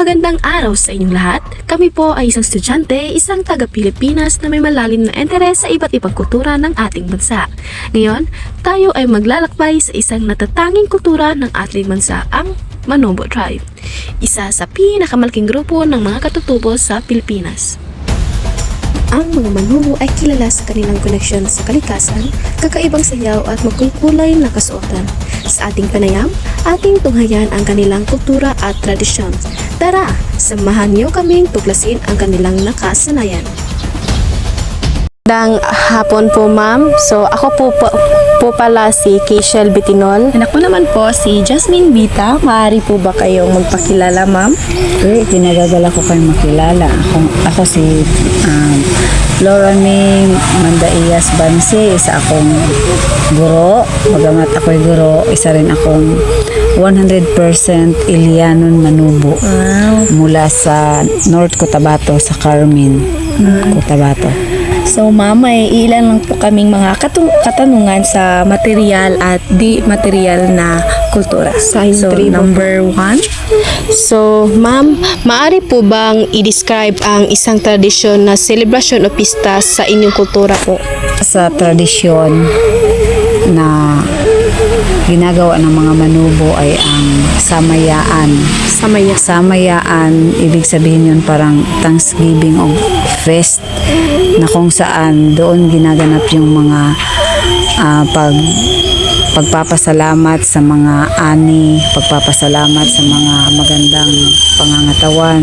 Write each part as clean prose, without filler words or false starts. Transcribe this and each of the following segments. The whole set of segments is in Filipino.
Magandang araw sa inyong lahat. Kami po ay isang estudyante, isang taga-Pilipinas na may malalim na interes sa iba't ibang kultura ng ating bansa. Ngayon, tayo ay maglalakbay sa isang natatanging kultura ng ating bansa, ang Manobo Tribe. Isa sa pinakamalaking grupo ng mga katutubo sa Pilipinas. Ang mga Manobo ay kilala sa kanilang koneksyon sa kalikasan, kakaibang sayaw at magkulkulay na kasuotan. Sa ating panayam, ating tunghayan ang kanilang kultura at tradisyon. Tara, samahan niyo kaming tuklasin ang kanilang nakasanayan. Magandang hapon po, ma'am. So, ako po pala si Keishel Bitinol. And ako naman po si Jasmine Vita. Maaari po ba kayong magpakilala, ma'am? Okay, tinagagala ko kayo makilala. Ako si Laura May Mandaiyas Bansi. Isa akong guro. Bagamat ako'y guro, isa rin akong 100% Ilianon Manobo. Wow. Mula sa North Cotabato, sa Carmen, Cotabato. So, ma'am, may ilan lang po kaming mga katanungan sa material at di material na kultura. So, number 1. So, ma'am, maaari po bang i-describe ang isang tradisyon na celebration o pista sa inyong kultura po? Sa tradisyon na ginagawa ng mga Manobo ay ang samayaan. Samayaan, ibig sabihin yun parang Thanksgiving o fest na kung saan doon ginaganap yung mga pagpapasalamat sa mga ani, pagpapasalamat sa mga magandang pangangatawan,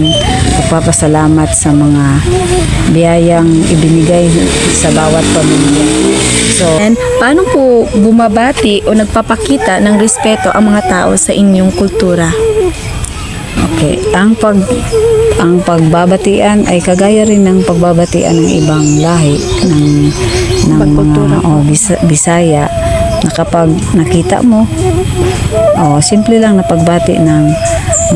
pagpapasalamat sa mga biyayang ibinigay sa bawat pamilya. So, And paano po bumabati o nagpapakita ng respeto ang mga tao sa inyong kultura? okay, ang pagbabatian ay kagaya rin ng pagbabatian ng ibang lahi ng mga Bisaya, na kapag nakita mo, simple lang na pagbati ng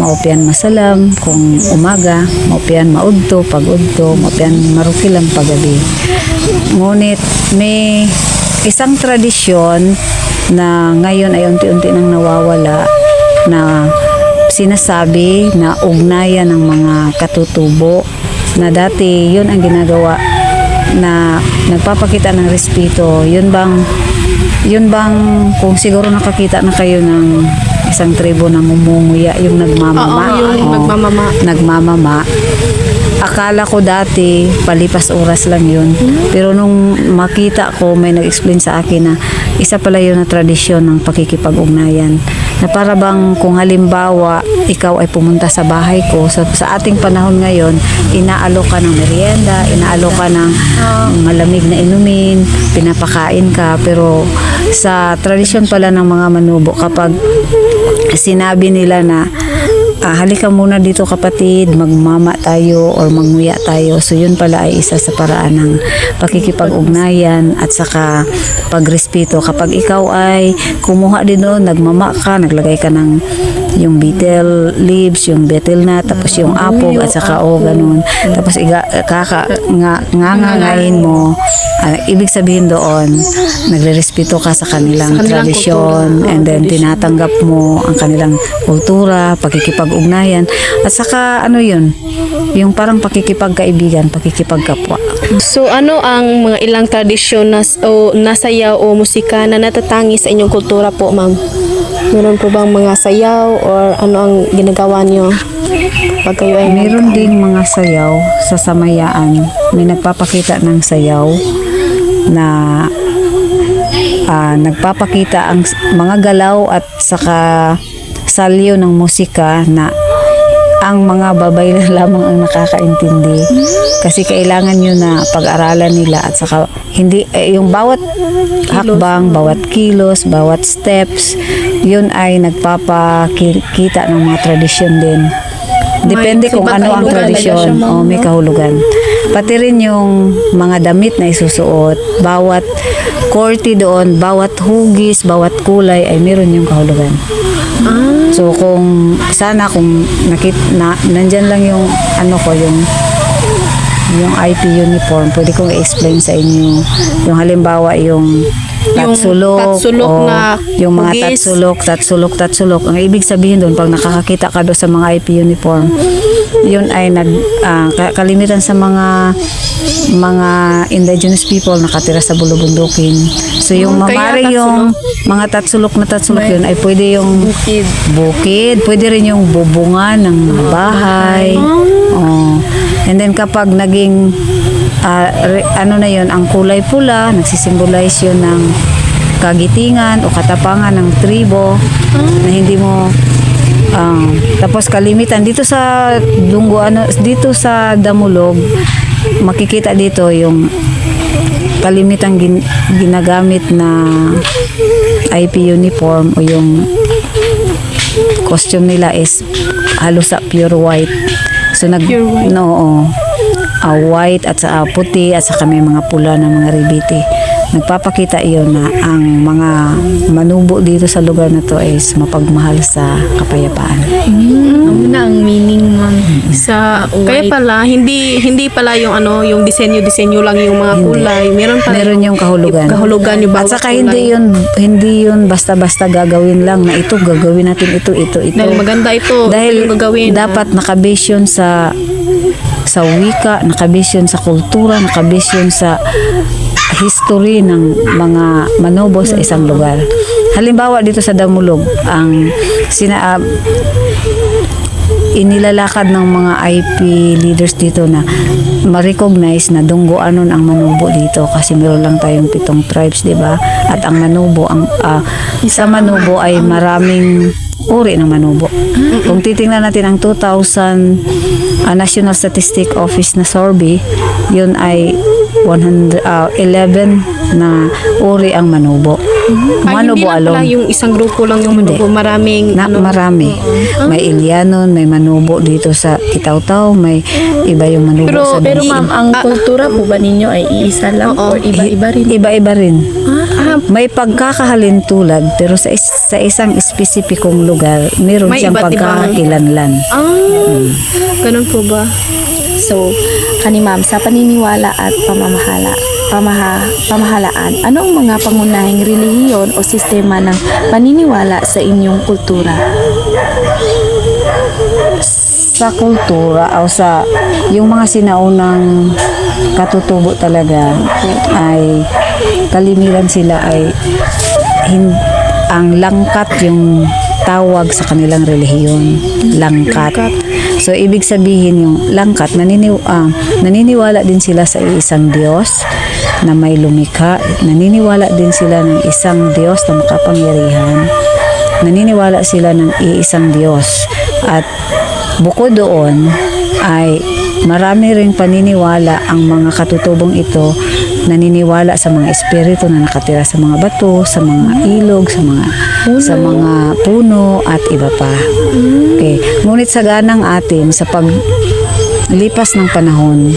maupian masalam kung umaga, maupian maudto pag udto, maupian marukilang paggabi. Ngunit may isang tradisyon na ngayon ay unti-unti nang nawawala, na sinasabi na ugnayan ng mga katutubo, na dati yun ang ginagawa, na nagpapakita ng respeto. Yun bang kung siguro nakakita na kayo ng isang tribo na mumunguya, yung nagmamama. Nagmamama. Akala ko dati palipas oras lang yun. Pero nung makita ko, may nag-explain sa akin na isa pala yun na tradisyon ng pakikipag-ugnayan. Na para bang kung halimbawa ikaw ay pumunta sa bahay ko, sa ating panahon ngayon, inaalok ka ng merienda, inaalok ka ng malamig na inumin, pinapakain ka. Pero sa tradisyon pala ng mga Manobo, kapag sinabi nila na halika muna dito kapatid, magmama tayo or manguya tayo. So yun pala ay isa sa paraan ng pakikipag-ugnayan at saka pagrespeto. Kapag ikaw ay kumuha din doon, nagmama ka, naglagay ka ng yung betel leaves, yung betel nut, tapos yung apog at saka ganun. Tapos ngangangain mo. Ibig sabihin doon, nagre-respeto ka sa kanilang tradisyon, and then tinatanggap mo ang kanilang kultura, pakikipag-ugnayan, at saka yun, yung parang pakikipagkaibigan, pakikipagkapwa. So, ano ang mga ilang tradisyon na sayaw o musika na natatangi sa inyong kultura po, ma'am? Meron po bang mga sayaw or ano ang ginagawa niyo pag kayo ay meron ding mga sayaw sa samayaan. May nagpapakita ng sayaw na nagpapakita ang mga galaw at saka salyo ng musika, na ang mga babay na lamang ang nakakaintindi, kasi kailangan nyo na pag-aralan nila, at saka hindi yung bawat hakbang, bawat kilos, bawat steps, yun ay nagpapakita ng mga tradisyon din. Depende kung ano ang tradisyon, may kahulugan. Pati rin yung mga damit na isusuot, bawat korte doon, bawat hugis, bawat kulay ay meron yung kahulugan. So kung nandyan lang yung yung IP uniform, pwede kong i-explain sa inyo. Yung halimbawa yung tatsulok na yung mga hugis. tatsulok. Ang ibig sabihin doon, pag nakakakita ka doon sa mga IP uniform, yun ay kalimitan sa mga indigenous people nakatira sa bulubundukin. So yung Kaya mamari yung mga tatsulok na tatsulok yun ay pwede yung bukid, pwede rin yung bubungan ng mga bahay. Oh. And then kapag naging ano na yun, ang kulay pula, nagsisimbolize yun ng kagitingan o katapangan ng tribo na hindi mo tapos kalimitan dito sa dito sa Damulog makikita dito yung kalimitang ginagamit na IP uniform o yung costume nila is halos sa pure white. So white at sa puti at saka may mga pula na mga ribiti. Nagpapakita iyon na ang mga manubo dito sa lugar na to is mapagmahal sa kapayapaan. Ano na ang meaning sa Kaya pala, hindi pala yung yung disenyo lang yung mga kulay. Meron yung kahulugan. Yung At bawat saka kulay. hindi yun basta-basta gagawin lang na ito gagawin natin ito. Dahil maganda ito. Dahil yung gagawin. dapat nakabase yun sa wika, nakabase yun sa kultura, nakabase yun sa history ng mga manobo sa isang lugar. Halimbawa dito sa Damulog, ang inilalakad ng mga IP leaders dito na ma-recognize na Dunggo Anon ang manubo dito kasi meron lang tayong 7 tribes, di ba? At ang manubo, sa manubo ay maraming uri ng manubo. Kung titingnan natin ang 2000 National Statistic Office na survey, yun ay 11 na uri ang manubo. Manubo hindi lang alone. pala yung isang grupo lang yung manubo. Maraming Marami. May Ilianon, may manubo dito sa Kitawtaw, may iba yung manubo sa Pero Damulog. ma'am, ang kultura po ba ninyo ay iisa lang or iba-iba rin? Iba-iba rin. May pagkakahalin tulad pero sa isang espesipikong lugar, meron May siyang iba't ibang- pagkakakilanlan. ganun po ba? So, ma'am, sa paniniwala at pamahalaan, anong mga pangunahing relihiyon o sistema ng paniniwala sa inyong kultura? Sa kultura o sa yung mga sinaunang katutubo talaga ay kalimitan sila ay ang langkat yung tawag sa kanilang relihiyon. Langkat. So, ibig sabihin yung langkat, naniniwala din sila sa isang Diyos na may lumikha. Naniniwala din sila ng isang Diyos na makapangyarihan. Naniniwala sila ng iisang Diyos. At bukod doon ay marami ring paniniwala ang mga katutubong ito, naniniwala sa mga espiritu na nakatira sa mga bato, sa mga ilog, sa mga puno at iba pa. Okay. Ngunit sa ganang atin sa paglipas ng panahon,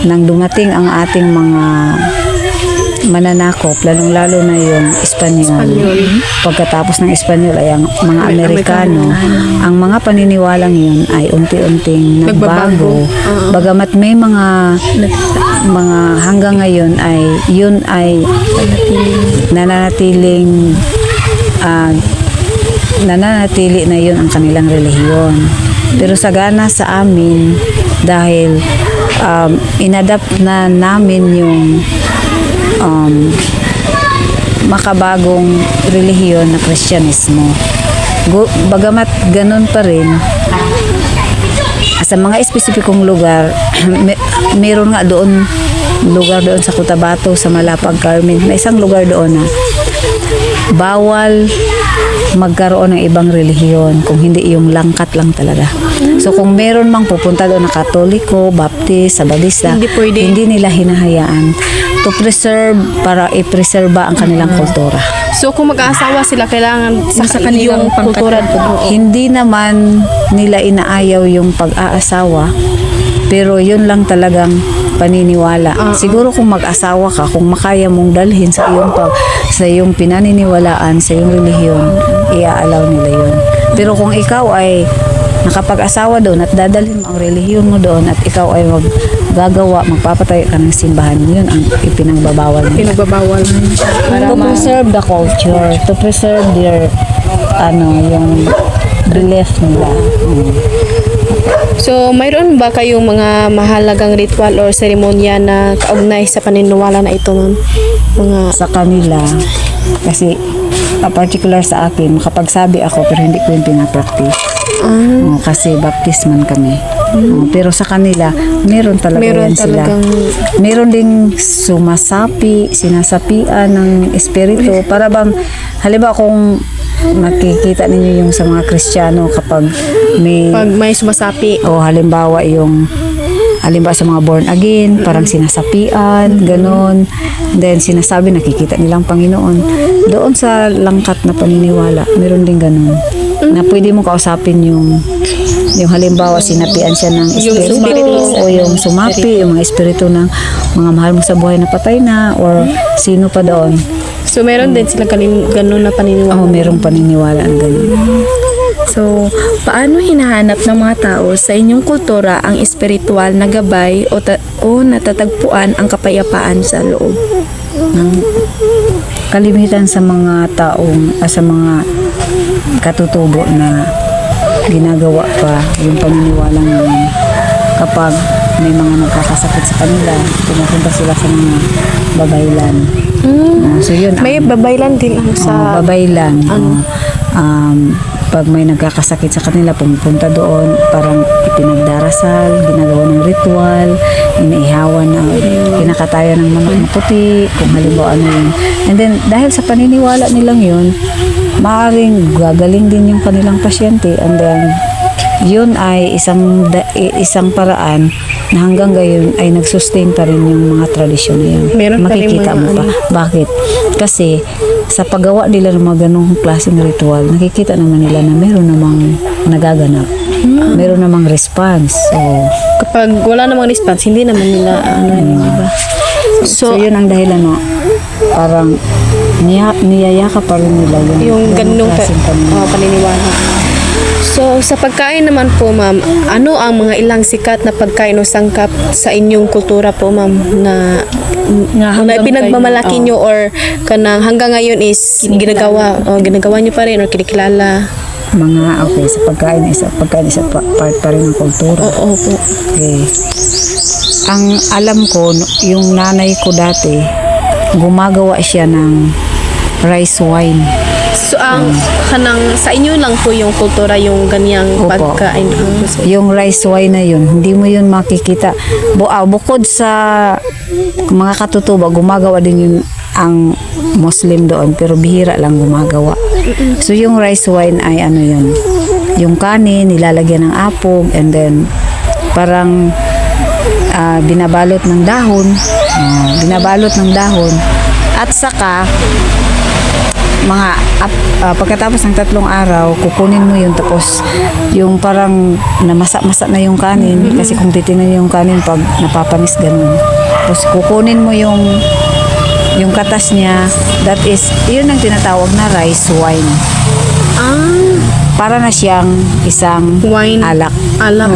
nang dumating ang ating mga mananakop, lalong-lalo na yung Espanyol. Pagkatapos ng Espanyol ay ang mga Amerikano. Ang mga paniniwalang yun ay unti-unting nagbago. Bagamat may mga hanggang ngayon ay yun ay nananatili na yun ang kanilang relihiyon. Pero sagana sa amin dahil inadapt na namin yung makabagong relihiyon na Kristyanismo. Bagamat ganun pa rin, sa mga espesipikong lugar, meron nga lugar doon sa Cotabato, sa Malapag, Carmen, may isang lugar doon na bawal magkaroon ng ibang relihiyon kung hindi yung langkat lang talaga. So kung meron mang pupunta doon na Katoliko, Baptist, Sabadista, hindi nila hinahayaan to preserve, para i-preserba ang kanilang kultura. So kung mag-aasawa sila, kailangan sa kanilang kultura. Hindi naman nila inaayaw yung pag-aasawa, pero yun lang talagang paniniwala. Siguro kung mag-asawa ka, kung makaya mong dalhin sa iyong pinaniniwalaan, sa iyong relihiyon, iaalaw nila yun. Pero kung ikaw ay nakapag-asawa doon at dadalhin mo ang relihiyon mo doon at ikaw ay magpapatayo ka ng simbahan, yun ang ipinagbabawal nila. To preserve the culture, to preserve their yung belief nila. So, mayroon ba kayong mga mahalagang ritual or seremonya na kaugnay sa paniniwala na ito, ma'am? Mga Sa kanila, kasi particular sa akin, makapagsabi ako pero hindi ko yung pinapractice. Kasi baptisman kami. Pero sa kanila, meron talaga Meron yan sila. talagang- Meron ding sinasapian ng espiritu. Para bang, halimbawa kung nakikita ninyo yung sa mga Kristiyano kapag pag may sumasapi. o halimbawa sa mga born again, parang sinasapian, ganon. Then sinasabi, nakikita nilang Panginoon. Doon sa langkat na paniniwala, meron din ganon. Na pwede mo kausapin yung halimbawa sinapian siya ng espiritu o yung sumapi, yung mga espiritu ng mga mahal mo sa buhay na patay na or sino pa doon. So, meron din sila ganun na paniniwala. Oo, merong paniniwala ang ganon. So, paano hinahanap ng mga tao sa inyong kultura ang espiritual na gabay o natatagpuan ang kapayapaan sa loob? Kalimitan sa mga taong sa mga katutubo na ginagawa pa yung paniniwalang yun. Kapag may mga nagkakasakit sa kanila, pumupunta sila sa mga babaylan. So yun, May babaylan din ang sa... babaylan. Pag may nagkakasakit sa kanila, pumupunta doon, parang ipinagdarasal, ginagawa ng ritual, iniihawan ng kinakatayan ng manok na puti, kung halimbawa ano yun. And then, dahil sa paniniwala nilang yun, maaaring gagaling din yung kanilang pasyente, and then, yun ay isang paraan na hanggang ngayon ay nagsustain pa rin yung mga tradisyon na yun. Meron pa rin Makikita mga mo pa. Bakit? Kasi sa paggawa nila ng mga ganong klaseng ritual, nakikita naman nila na meron namang nagaganap. Meron namang response. Kapag wala namang response, hindi naman nila di ba? So yun ang dahilan, no? Parang niyayaka pa rin nila Yung ganung klaseng paniniwala. paniniwala. So, sa pagkain naman po, ma'am, ano ang mga ilang sikat na pagkain o sangkap sa inyong kultura po, ma'am, na hanggang pinagmamalaki nyo or kanang hanggang ngayon is ginagawa nyo pa rin or kinikilala? Okay, sa pagkain isa part pa rin ng kultura. Oo po. Okay. Ang alam ko, yung nanay ko dati, gumagawa siya ng rice wine. So, ang kanang sa inyo lang po yung kultura, yung ganyang Opo. pagkain. Yung rice wine na yun, hindi mo yun makikita. Bukod sa mga katutubo, gumagawa din yun ang Muslim doon, pero bihira lang gumagawa. So yung rice wine ay ano yun, yung kanin, nilalagyan ng apog, and then parang binabalot ng dahon, at saka pagkatapos ng 3 araw, kukunin mo yun, tapos yung parang namasa-masa na yung kanin, kasi kung titingnan yung kanin pag napapanis ganun, tapos kukunin mo yung katas niya, that is, yun ang tinatawag na rice wine. Para na siyang isang Wine. alak. Alam.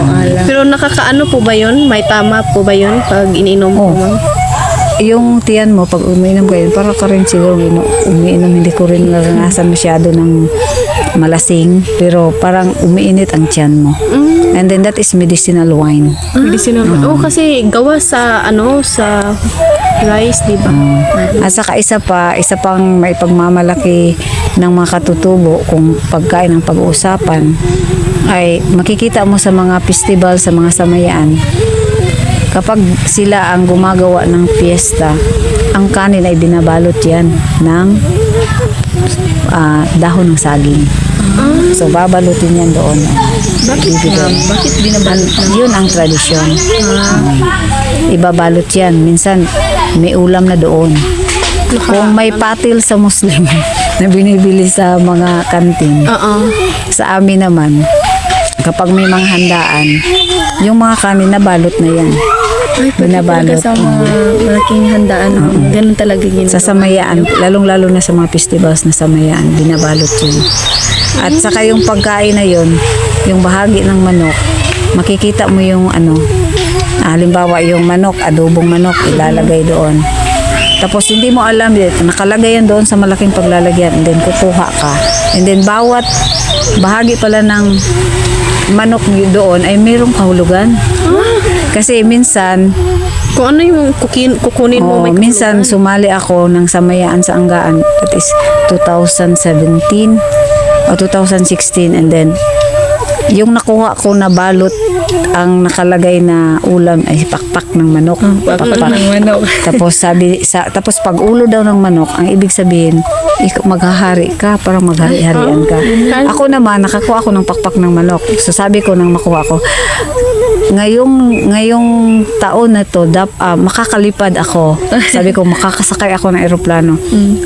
Pero nakakaano po ba yun? May tama po ba yun pag iniinom po, ma'am? Yung tiyan mo, pag umiinom kayo, para ka rin siguro umiinom, hindi ko rin naranasan masyado ng malasing, pero parang umiinit ang tiyan mo. And then that is medicinal wine. Medicinal. Kasi gawa sa sa rice, di ba? At saka isa pang may pagmamalaki ng mga katutubo kung pagkain ng pag-uusapan, ay makikita mo sa mga festival, sa mga samayaan, kapag sila ang gumagawa ng fiesta, ang kanin ay binabalot yan ng dahon ng saging. So babalutin yan doon. Bakit binabalot? Yun ang tradisyon. Ibabalot yan. Minsan may ulam na doon. Kung may patil sa Muslim na binibili sa mga kantin, sa amin naman, kapag may mga handaan, yung mga kanin na balot na yan. Binabalot. Sa mga malaking handaan, ganun talaga yun. Sa samayaan, lalong-lalo na sa mga festivals na samayaan, binabalot yun. At saka yung pagkain na yun, yung bahagi ng manok, makikita mo yung halimbawa yung manok, adobong manok, ilalagay doon. Tapos hindi mo alam, nakalagay yan doon sa malaking paglalagyan, and then kukuha ka. And then bawat bahagi pala ng manok doon ay mayroong kahulugan. Kasi minsan, Kung ano yung kukunin mo, may minsan sumali ako ng samayaan sa Anggaan. That is 2017 o 2016, and then yung nakuha ko na balot, ang nakalagay na ulam ay pakpak ng manok. Pakpak ng manok. Tapos pag ulo daw ng manok, ang ibig sabihin, maghahari ka, parang maghari-harian ka. Ako naman, nakakuha ako ng pakpak ng manok. So sabi ko nang makuha ko, ngayong taon na to, makakalipad ako. Sabi ko, makakasakay ako ng eroplano.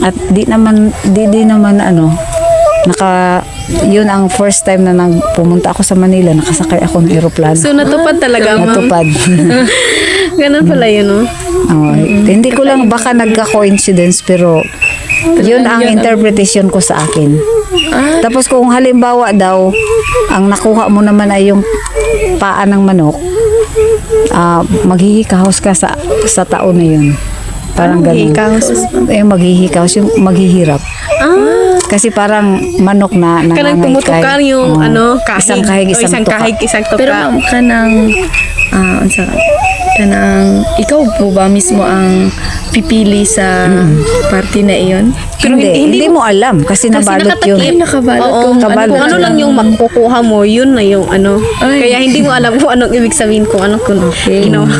At di naman yun ang first time na pumunta ako sa Manila, nakasakay ako ng eroplano. So natupad talaga, ma'am. Natupad. Ganun pala yun, no? Hindi ko lang, baka nagka-coincidence, pero yun ang interpretation ko sa akin. Tapos kung halimbawa daw, ang nakuha mo naman ay yung paa ng manok, maghihikahos ka sa taon na yun. Parang ganun. Maghihikahos, yung maghihirap. Kasi parang manok na kanang tumutukan yung kahig. isang kahig, isang tuka. Pero ma'am, ikaw po ba mismo ang pipili sa party na iyon? Pero hindi mo alam kasi nabalot yun. Nakabalot Kung ano lang yung makukuha mo, yun na yung Kaya hindi mo alam kung anong ibig sabihin, kung ano ginawa.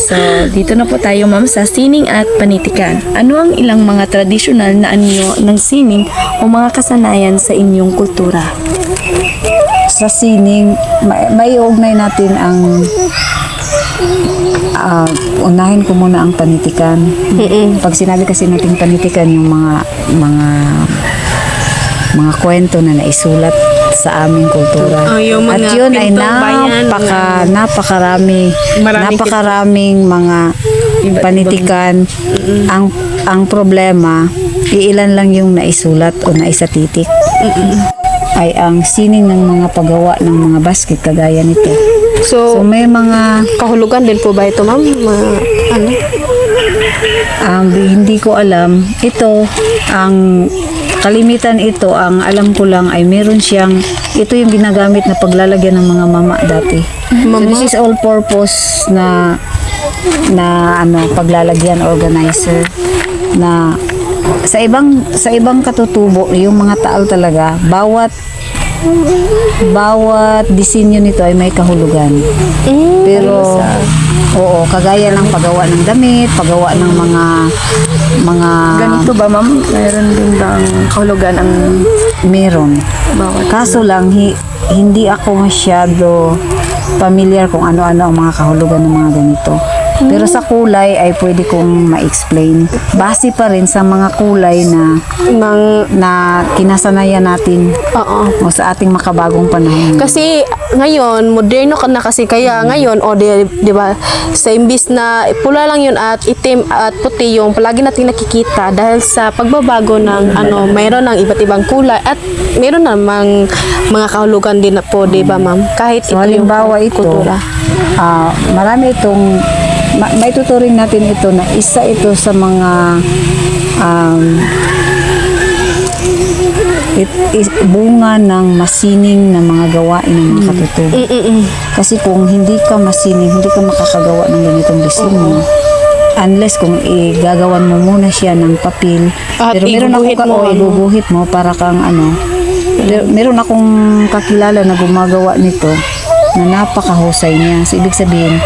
So, dito na po tayo, ma'am, sa sining at panitikan. Ano ang ilang mga tradisyonal na anyo ng sining o mga kasanayan sa inyong kultura? Sa sining, may ugnay natin ang unahin ko muna ang panitikan. Pag sinabi kasi natin panitikan, yung mga kwento na naisulat sa aming kultura. At yun ay napakaraming mga panitikan. Ang problema, iilan lang yung naisulat o naisatitik. Ay ang sining ng mga paggawa ng mga basket kagaya nito. So may mga kahulugan din po ba ito, ma'am? Hindi ko alam. Ito, ang kalimitan ito, ang alam ko lang ay meron siyang, ito yung ginagamit na paglalagyan ng mga mama dati. So this is all purpose na paglalagyan, organizer na sa ibang katutubo, yung mga taal talaga, bawat disenyo nito ay may kahulugan. Pero kagaya ng paggawa ng damit, paggawa ng mga Ganito ba, ma'am? Mayroon din bang kahulugan ang meron. Kaso lang hindi ako masyado familiar kung ano-ano ang mga kahulugan ng mga ganito. Pero sa kulay ay pwede kong ma-explain. Base pa rin sa mga kulay na kinasanayan natin o sa ating makabagong panahon. Kasi ngayon, moderno ka na kasi, kaya ngayon, di ba, sa imbis na pula lang yun at itim at puti yung palagi natin nakikita dahil sa pagbabago ng mayroon ng iba't ibang kulay at mayroon namang mga kahulugan din na po, di ba, ma'am? Kahit So, ito halimbawa yung kultura. Marami itong may tuturing natin ito na isa ito sa mga bunga ng masining na mga gawain ng mga katutubo. Kasi kung hindi ka masining, hindi ka makakagawa ng ganitong disenyo. Unless kung igagawan mo muna siya ng papel. At Pero meron iguguhit mo para kang meron akong kakilala na gumagawa nito na napakahusay niya. So, ibig sabihin,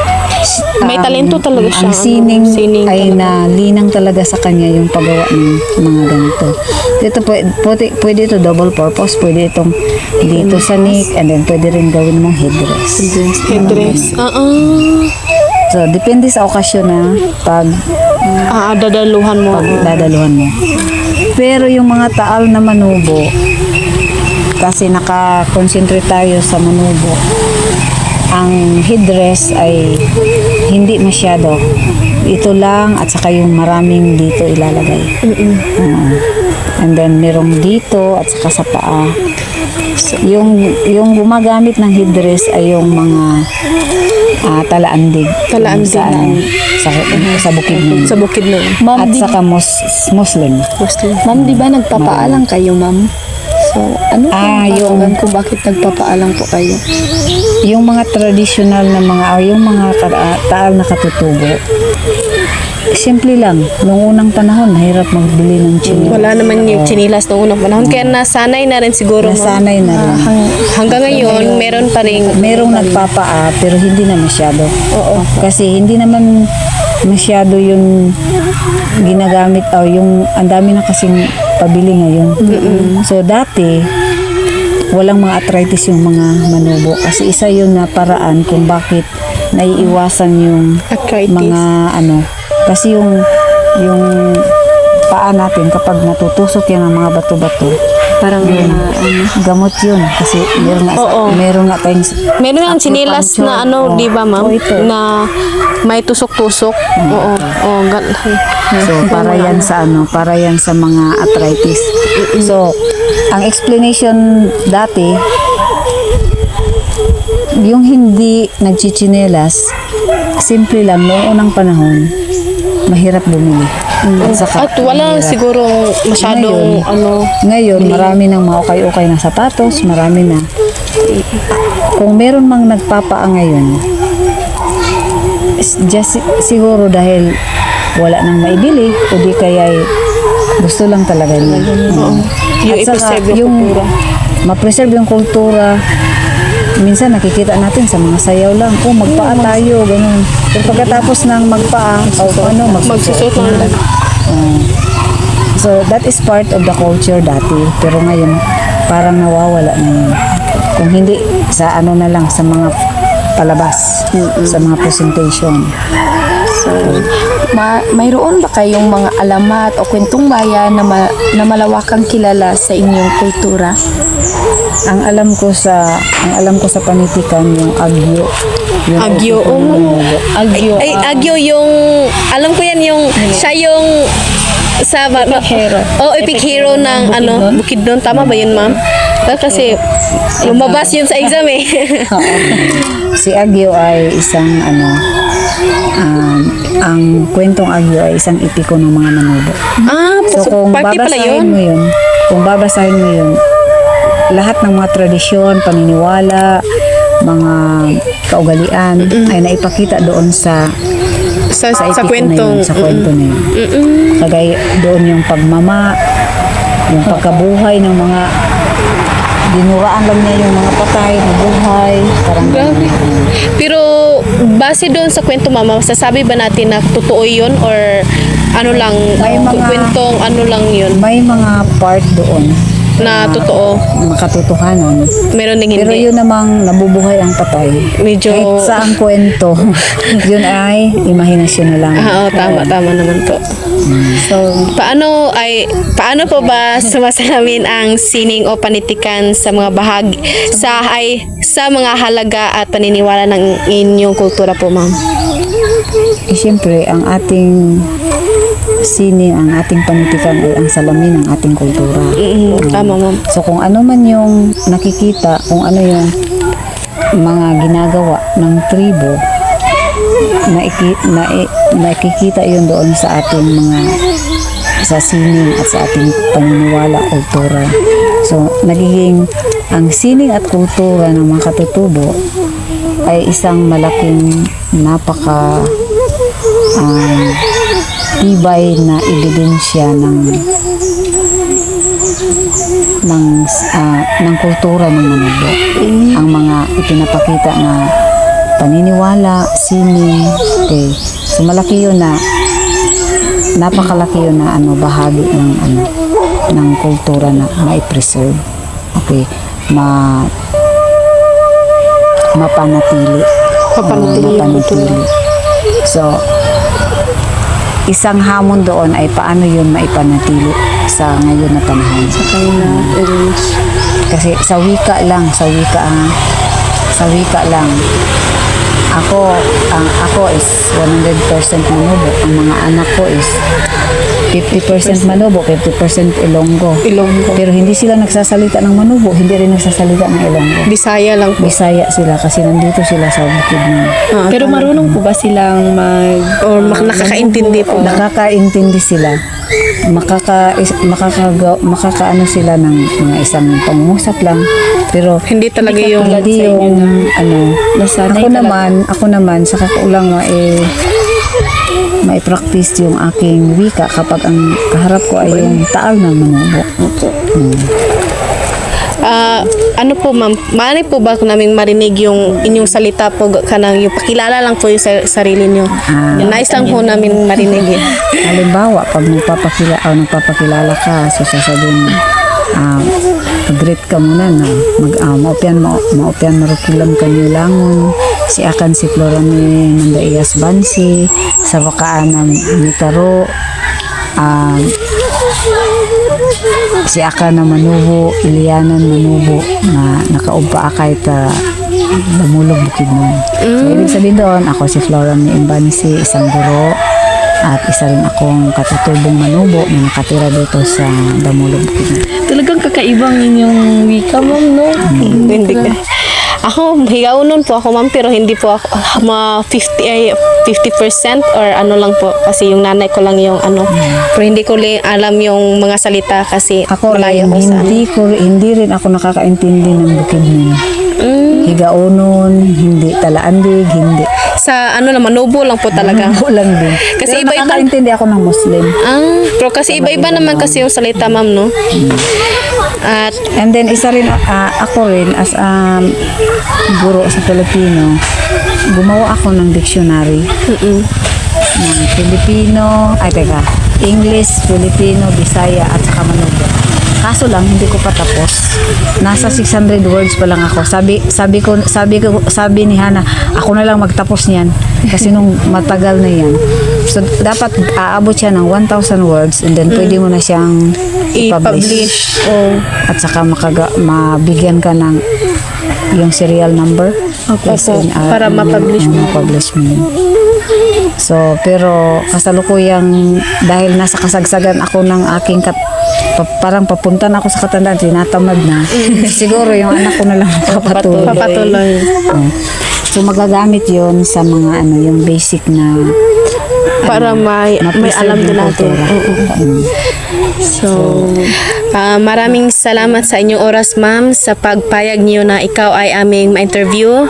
May talento talaga siya. Ang sining ay talaga. nalinang talaga sa kanya yung paggawa ng mga ganito. Ito pwede ito double purpose. Pwede itong dito sa neck, and then pwede rin gawin mong headdress. Headdress. So, depende sa okasyon na Dadaluhan mo. dadaluhan mo. Pero yung mga taal na manubo, kasi naka-concentrate tayo sa manubo, ang headdress ay hindi masyado. Ito lang at saka yung maraming dito ilalagay. And then merong dito at saka sa paa. Yung gumagamit ng headdress ay yung mga talaandig. Sa Bukidnon. Sa Bukidnon. At saka Muslim. Ma'am, di ba nagpapaalang kayo, ma'am? So, ano po Ah, ang yung- katanungan kung bakit nagpapaalam po kayo? Yung mga traditional na yung mga taal na katutubo, simple lang. Noong unang panahon, mahirap magbili ng chinilas. Wala naman yung chinilas noong unang panahon. Kaya nasanay na rin siguro. ma'am. Nasanay na rin. Hanggang ngayon, meron pa rin. Merong nagpapaa, pero hindi na masyado. Oo. Kasi hindi naman masyado yung ginagamit o yung ang dami na kasing pabili ngayon. So dati, walang mga arthritis yung mga manubo. Kasi isa yun na paraan kung bakit naiiwasan yung Arthritis. mga kasi yung paa natin kapag natutusok yan ng mga bato-bato, Parang gamot yun kasi meron nga tayong Meron ang chinilas na acupuncture. di ba ma'am? Oo, ito. Na may tusok-tusok. Oo. So para yan sa mga arthritis. So ang explanation dati yung hindi nagchichinelas, simple lang noong unang panahon mahirap bumili. At wala mahirap. siguro masyadong Ngayon, marami ng mga ukay-ukay na sapatos, marami na. Kung meron mang nagpapaa ngayon, siguro dahil wala nang maibili, o di kaya gusto lang talaga niya. Yung At saka, i-preserve yung kultura. ma-preserve yung kultura. Minsan nakikita natin sa mga sayaw lang, magpaa tayo, ganun. Pero pagkatapos ng magpaa, Magsusot na lang. So that is part of the culture dati. Pero ngayon, parang nawawala na yun. Kung hindi, sa na lang, sa mga palabas, sa mga presentation. mayroon ba kayong mga alamat o kwentong bayan na malawakang kilala sa inyong kultura? Ang alam ko sa panitikan yung agyo. Yung Agyo. Agyo. Ay, Agyo yung, alam ko yan yung, siya yung sa Epic hero. epic hero ng Bukidnon. Tama ba yun, ma'am? Kasi lumabas yun sa exam eh. Si Agyo ay isang ang kwentong Agyo ay isang epiko ng mga manubo. So kung party pala babasahin yun. mo yun, lahat ng mga tradisyon, paniniwala, mga kaugalian ay naipakita doon sa Sa epiko kwentong. na yun, sa kwento na yun. Kagaya doon yung yung pagkabuhay ng mga dinuraan lang niya yung mga patay na buhay, parang Grabe. Pero base doon sa kwento, mama, sasabi ba natin na totoo yun or lang, May mga- kwentong lang yun may mga part doon na totoo? makatotohanan. Meron ding Pero hindi. yun namang nabubuhay ang patay. Medyo- Kahit sa ang kwento, yun ay imahinasyon na lang. Oo, tama naman po. So, Paano po ba sumasalamin ang sining o panitikan sa mga sa mga halaga at paniniwala ng inyong kultura po, ma'am? siyempre, ang ating sining, ang ating panitikan ay ang salamin ng ating kultura. Tama, ma'am. So, kung ano man yung nakikita, kung ano yung mga ginagawa ng tribo, nakikita yun doon sa ating sa sining at sa ating paniniwala, kultura. So, nagiging ang sining at kultura ng mga katutubo ay isang malaking tibay na ebidensya ng kultura ng manubo. Ang mga ipinapakita na paniniwala, sining, okay. So malaki yun napakalaki yun na bahagi ng kultura na mai-preserve. Okay. Mapanatili. Mapanatili. So, isang hamon doon ay paano yun maipanatili sa ngayon na panahon. Kasi sa wika lang. Ako is 100% Manubo. Ang mga anak ko is 50% Manubo, 50% Ilonggo. Pero hindi sila nagsasalita ng Manubo, hindi rin nagsasalita ng Ilonggo. Bisaya lang po. Bisaya sila kasi nandito sila sa Bukidnon. Pero marunong po ba silang Or nakakaintindi po. Nakakaintindi sila. makakaano sila ng mga isang pangungusap lang, pero Hindi talaga yung hindi yung ano. Nasanay Ako naman sa kakaulang mai-practice yung aking wika kapag ang kaharap ko ay yung taal na manubo. Ano po ma'am, maaari po ba namin marinig yung inyong salita po kanang yung pakilala lang po yung sarili nyo. Yung nais lang po namin marinig eh. Halimbawa, pag nagpapakilala ka, so sasabihin mo, pag-greet ka muna na maupyan marukilam kanilangon si akan si Flora ni Mandaiyas Bansi sa wakaanam ni Karo, si akan na manubo Ilianan manubo na nakaumpa akay ta Damulog Bukid nun. So ibig sabihin doon, ako si Flora ni Imbansi, isang guro, at isa rin akong katutubong manubo na nakatira dito sa Damulog Bukid nun. Talagang kakaibang inyong wika, ma'am, no? Hindi ka. Ako, higaunon po ako ma'am, pero hindi po ako 50% or ano lang po. Kasi yung nanay ko lang yung ano. Pero hindi ko alam yung mga salita kasi Ako malayo rin, ko sa ano. hindi rin ako nakakaintindi ng Bukid nun. Higaunon, hindi talaandig, hindi. Sa ano naman, nobo lang po talaga. Walang din. Kasi Pero iba-iba- nakakaintindi ako ng Muslim. Pero kasi iba-iba naman kasi yung salita ma'am, no? At And then isa rin ako rin as guro sa Filipino, gumawa ako ng dictionary ng Filipino, English, Filipino, Bisaya at saka Manubo. Kaso lang hindi ko pa tapos. Nasa 600 words pa lang ako. Sabi ni Hana, ako na lang magtapos niyan kasi nung matagal na yan. So dapat aabot siya ng 1,000 words and then pwede mo na siyang i-publish. At saka mabigyan ka ng yung serial number. para ma-publish mo. Ma-publish mo. So, pero kasalukuyang dahil nasa kasagsagan ako ng aking parang papunta na ako sa katandaan, tinatamad na. Siguro yung anak ko na lang papatuloy. papatuloy. So, magagamit yon sa mga yung basic na Para may alam din natin. So, maraming salamat sa inyong oras, ma'am, sa pagpayag niyo na ikaw ay aming ma-interview.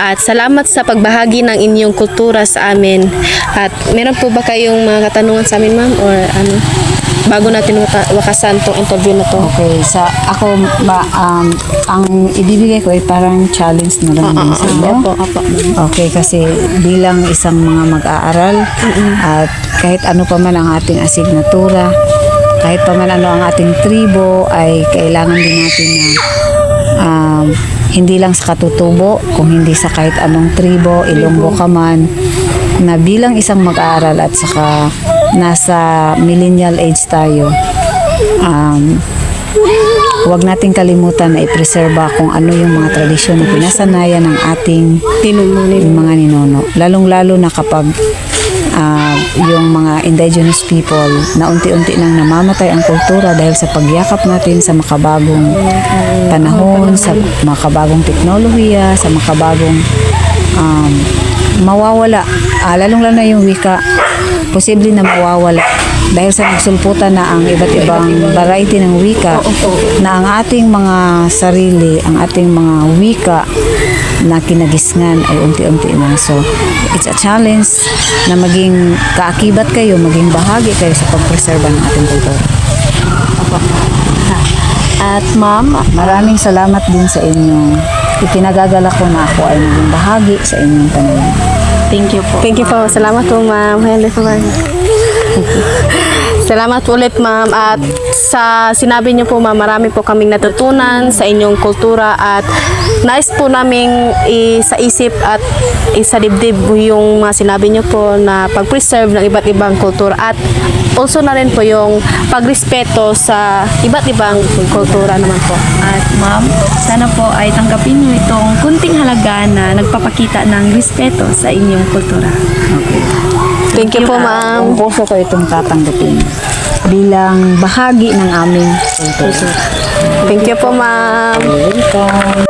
At salamat sa pagbahagi ng inyong kultura sa amin. At meron po ba kayong mga katanungan sa amin, ma'am? Or ano? Bago natin wakasan tong interview na to. Okay, sa ako ang ibibigay ko ay parang challenge na lang din sa inyo. Okay, kasi bilang isang mga mag-aaral at kahit ano pa man ang ating asignatura, kahit pa man ano ang ating tribo, ay kailangan din natin na hindi lang sa katutubo, kung hindi sa kahit anong tribo, Ilonggo ka man, na bilang isang mag-aaral at saka nasa millennial age tayo, huwag nating kalimutan na i-preserba kung ano yung mga tradisyon na pinasanayan ng ating mga ninuno. Lalong-lalo na kapag yung mga indigenous people na unti-unti nang namamatay ang kultura dahil sa pagyakap natin sa makabagong panahon, sa makabagong teknolohiya, sa makabagong mawawala. Lalong-lalo na yung wika, posible na mawawala dahil sa nagsulputan na ang iba't ibang variety ng wika, na ang ating mga sarili, ang ating mga wika na kinagisngan ay unti-unti na. So, it's a challenge na maging kaakibat kayo, maging bahagi kayo sa pag-preserve ng ating kultura. At ma'am, Maraming salamat din sa inyo. Ikinagagalak ko na ako ay maging bahagi sa inyong tanong. thank you po. Thank you po. Salamat po, ma'am. Salamat ulit, ma'am. At sa sinabi niyo po, ma'am, marami po kaming natutunan sa inyong kultura at nais po naming isa-isip at isa-dibdib yung mga sinabi niyo po na pag-preserve ng iba't ibang kultura at also na rin po yung pagrespeto sa iba't ibang kultura naman po. At ma'am, sana po ay tanggapin niyo itong kunting halaga na nagpapakita ng respeto sa inyong kultura. Thank you po, ma'am. Ang puso ko itong tatanggapin bilang bahagi ng aming kultura. Thank you po, ma'am. Welcome.